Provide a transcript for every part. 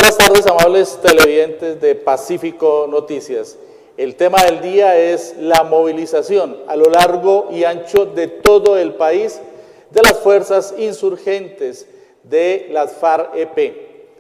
buenas tardes, amables televidentes de Pacífico Noticias. El tema del día es la movilización a lo largo y ancho de todo el país de las fuerzas insurgentes de las FARC-EP.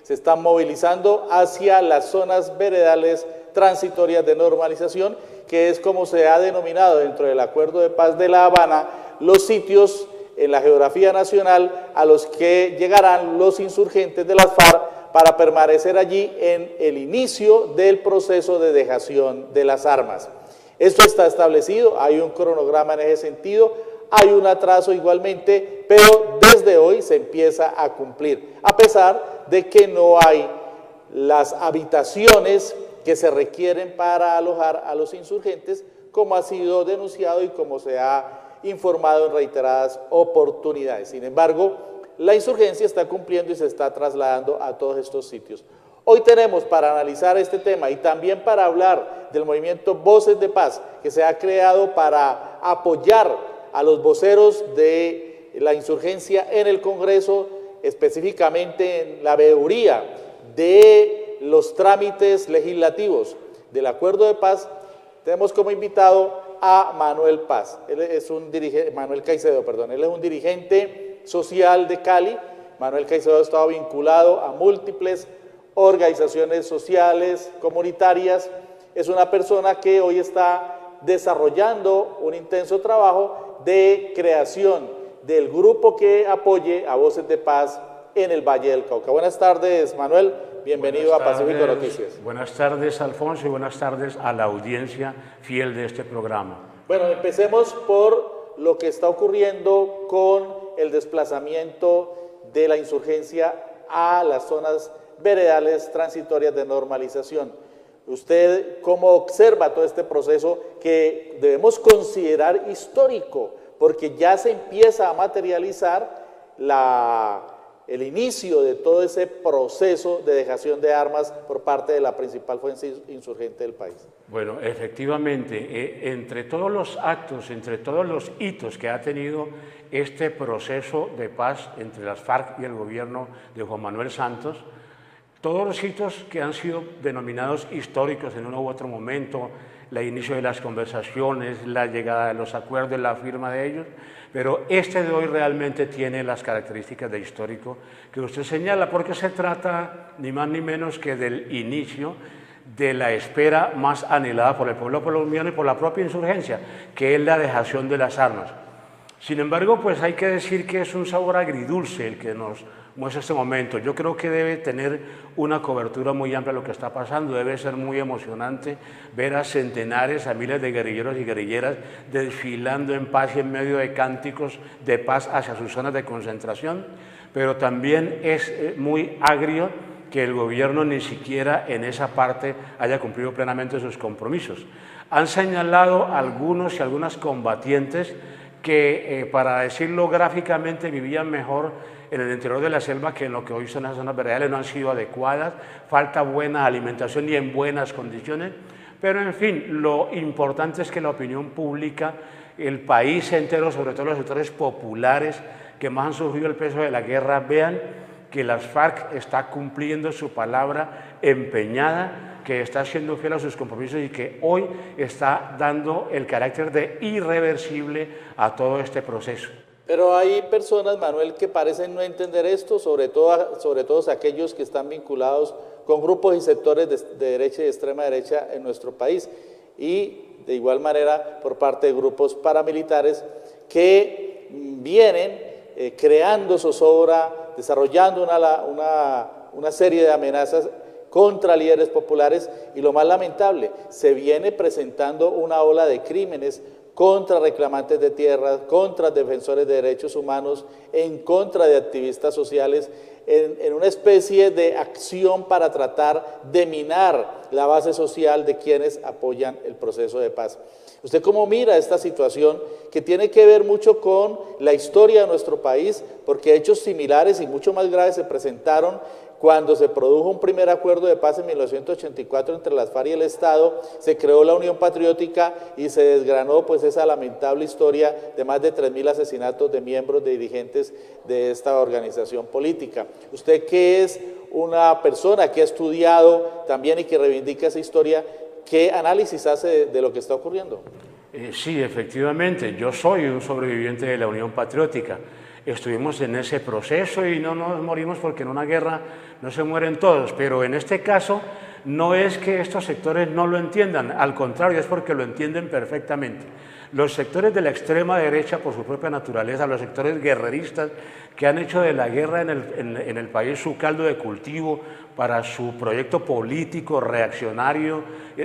Se están movilizando hacia las zonas veredales transitorias de normalización, que es como se ha denominado dentro del Acuerdo de Paz de La Habana, los sitios en la geografía nacional a los que llegarán los insurgentes de las FARC para permanecer allí en el inicio del proceso de dejación de las armas. Esto está establecido, hay un cronograma en ese sentido, hay un atraso igualmente, pero desde hoy se empieza a cumplir, a pesar de que no hay las habitaciones que se requieren para alojar a los insurgentes, como ha sido denunciado y como se ha informado en reiteradas oportunidades. Sin embargo, la insurgencia está cumpliendo y se está trasladando a todos estos sitios. Hoy tenemos para analizar este tema y también para hablar del movimiento Voces de Paz, que se ha creado para apoyar a los voceros de la insurgencia en el Congreso, específicamente en la veeduría de los trámites legislativos del Acuerdo de Paz. Tenemos como invitado a Manuel Paz, Manuel Caicedo, perdón, él es un dirigente social de Cali. Manuel Caicedo ha estado vinculado a múltiples organizaciones sociales, comunitarias. Es una persona que hoy está desarrollando un intenso trabajo de creación del grupo que apoye a Voces de Paz en el Valle del Cauca. Buenas tardes, Manuel. Bienvenido a Pacífico Noticias. Buenas tardes, Alfonso, y buenas tardes a la audiencia fiel de este programa. Bueno, empecemos por lo que está ocurriendo con el desplazamiento de la insurgencia a las zonas veredales transitorias de normalización. ¿Usted cómo observa todo este proceso que debemos considerar histórico? Porque ya se empieza a materializar el inicio de todo ese proceso de dejación de armas por parte de la principal fuerza insurgente del país. Bueno, efectivamente, entre todos los actos, entre todos los hitos que ha tenido este proceso de paz entre las FARC y el gobierno de Juan Manuel Santos, todos los hitos que han sido denominados históricos en uno u otro momento, el inicio de las conversaciones, la llegada de los acuerdos, la firma de ellos, pero este de hoy realmente tiene las características de histórico que usted señala, porque se trata ni más ni menos que del inicio de la espera más anhelada por el pueblo colombiano y por la propia insurgencia, que es la dejación de las armas. Sin embargo, pues hay que decir que es un sabor agridulce el que nos muestra este momento. Yo creo que debe tener una cobertura muy amplia lo que está pasando, debe ser muy emocionante ver a centenares, a miles de guerrilleros y guerrilleras desfilando en paz y en medio de cánticos de paz hacia sus zonas de concentración, pero también es muy agrio que el gobierno ni siquiera en esa parte haya cumplido plenamente sus compromisos. Han señalado algunos y algunas combatientes que, para decirlo gráficamente, vivían mejor en el interior de la selva que en lo que hoy son las zonas veredales, no han sido adecuadas, falta buena alimentación y en buenas condiciones, pero en fin, lo importante es que la opinión pública, el país entero, sobre todo los sectores populares que más han sufrido el peso de la guerra, vean que las FARC está cumpliendo su palabra empeñada, que está siendo fiel a sus compromisos y que hoy está dando el carácter de irreversible a todo este proceso. Pero hay personas, Manuel, que parecen no entender esto, sobre todo aquellos que están vinculados con grupos y sectores de derecha y de extrema derecha en nuestro país, y de igual manera por parte de grupos paramilitares que vienen creando zozobra, desarrollando una serie de amenazas contra líderes populares, y lo más lamentable, se viene presentando una ola de crímenes contra reclamantes de tierras, contra defensores de derechos humanos, en contra de activistas sociales, en una especie de acción para tratar de minar la base social de quienes apoyan el proceso de paz. ¿Usted cómo mira esta situación que tiene que ver mucho con la historia de nuestro país? Porque hechos similares y mucho más graves se presentaron Cuando se produjo un primer acuerdo de paz en 1984 entre las FARC y el Estado, se creó la Unión Patriótica y se desgranó pues esa lamentable historia de más de 3.000 asesinatos de miembros, de dirigentes de esta organización política. Usted, que es una persona que ha estudiado también y que reivindica esa historia, ¿qué análisis hace de lo que está ocurriendo? Sí, efectivamente, yo soy un sobreviviente de la Unión Patriótica. Estuvimos en ese proceso y no nos morimos porque en una guerra no se mueren todos, pero en este caso no es que estos sectores no lo entiendan, al contrario, es porque lo entienden perfectamente. Los sectores de la extrema derecha, por su propia naturaleza, los sectores guerreristas que han hecho de la guerra en el país su caldo de cultivo para su proyecto político, reaccionario,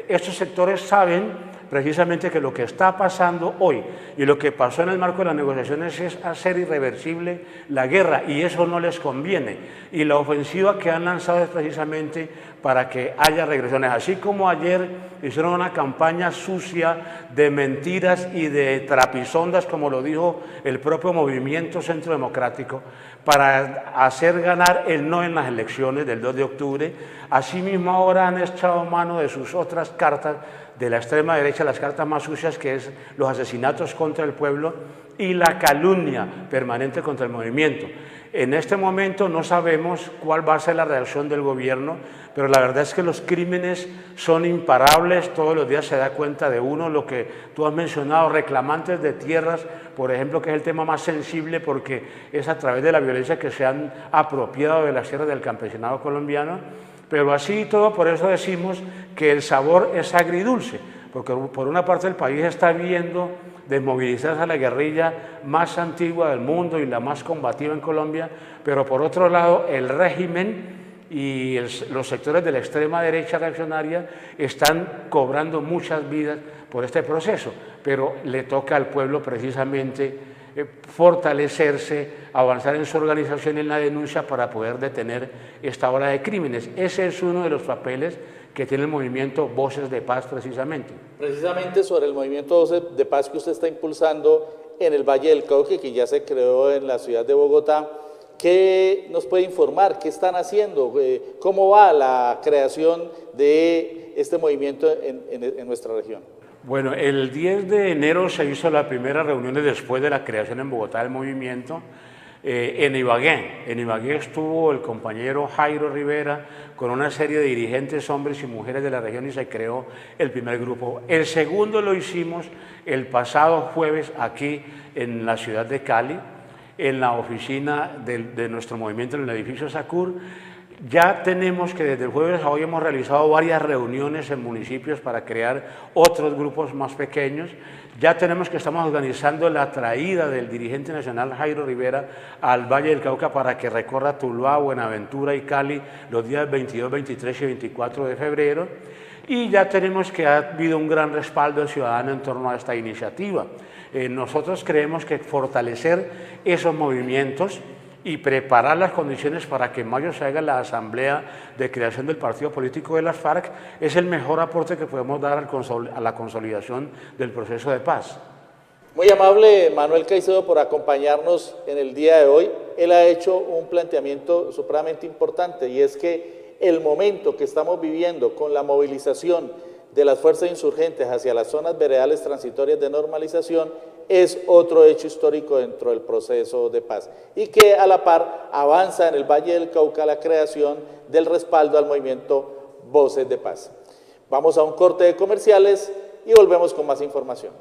estos sectores saben precisamente que lo que está pasando hoy y lo que pasó en el marco de las negociaciones es hacer irreversible la guerra, y eso no les conviene. Y la ofensiva que han lanzado es precisamente para que haya regresiones. Así como ayer hicieron una campaña sucia de mentiras y de trapisondas, como lo dijo el propio Movimiento Centro Democrático, para hacer ganar el no en las elecciones del 2 de octubre, asimismo ahora han echado mano de sus otras cartas de la extrema derecha, las cartas más sucias, que es los asesinatos contra el pueblo y la calumnia permanente contra el movimiento. En este momento no sabemos cuál va a ser la reacción del gobierno, pero la verdad es que los crímenes son imparables, todos los días se da cuenta de uno, lo que tú has mencionado, reclamantes de tierras, por ejemplo, que es el tema más sensible porque es a través de la violencia que se han apropiado de las tierras del campesinado colombiano. Pero así y todo, por eso decimos que el sabor es agridulce, porque por una parte el país está viendo desmovilizarse a la guerrilla más antigua del mundo y la más combativa en Colombia, pero por otro lado el régimen y los sectores de la extrema derecha reaccionaria están cobrando muchas vidas por este proceso, pero le toca al pueblo precisamente fortalecerse, avanzar en su organización y en la denuncia para poder detener esta ola de crímenes. Ese es uno de los papeles que tiene el movimiento Voces de Paz precisamente. Precisamente sobre el movimiento Voces de Paz que usted está impulsando en el Valle del Cauca, que ya se creó en la ciudad de Bogotá, ¿qué nos puede informar? ¿Qué están haciendo? ¿Cómo va la creación de este movimiento en nuestra región? Bueno, el 10 de enero se hizo la primera reunión después de la creación en Bogotá del movimiento en Ibagué. En Ibagué estuvo el compañero Jairo Rivera con una serie de dirigentes, hombres y mujeres de la región, y se creó el primer grupo. El segundo lo hicimos el pasado jueves aquí en la ciudad de Cali, en la oficina de nuestro movimiento en el edificio Sacur. Ya tenemos que desde el jueves a hoy hemos realizado varias reuniones en municipios para crear otros grupos más pequeños. Ya tenemos que estamos organizando la traída del dirigente nacional Jairo Rivera al Valle del Cauca para que recorra Tuluá, Buenaventura y Cali los días 22, 23 y 24 de febrero. Y ya tenemos que ha habido un gran respaldo ciudadano en torno a esta iniciativa. Nosotros creemos que fortalecer esos movimientos y preparar las condiciones para que en mayo se haga la asamblea de creación del partido político de las FARC es el mejor aporte que podemos dar a la consolidación del proceso de paz. Muy amable Manuel Caicedo por acompañarnos en el día de hoy. Él ha hecho un planteamiento supremamente importante, y es que el momento que estamos viviendo con la movilización de las fuerzas insurgentes hacia las zonas veredales transitorias de normalización es otro hecho histórico dentro del proceso de paz, y que a la par avanza en el Valle del Cauca la creación del respaldo al movimiento Voces de Paz. Vamos a un corte de comerciales y volvemos con más información.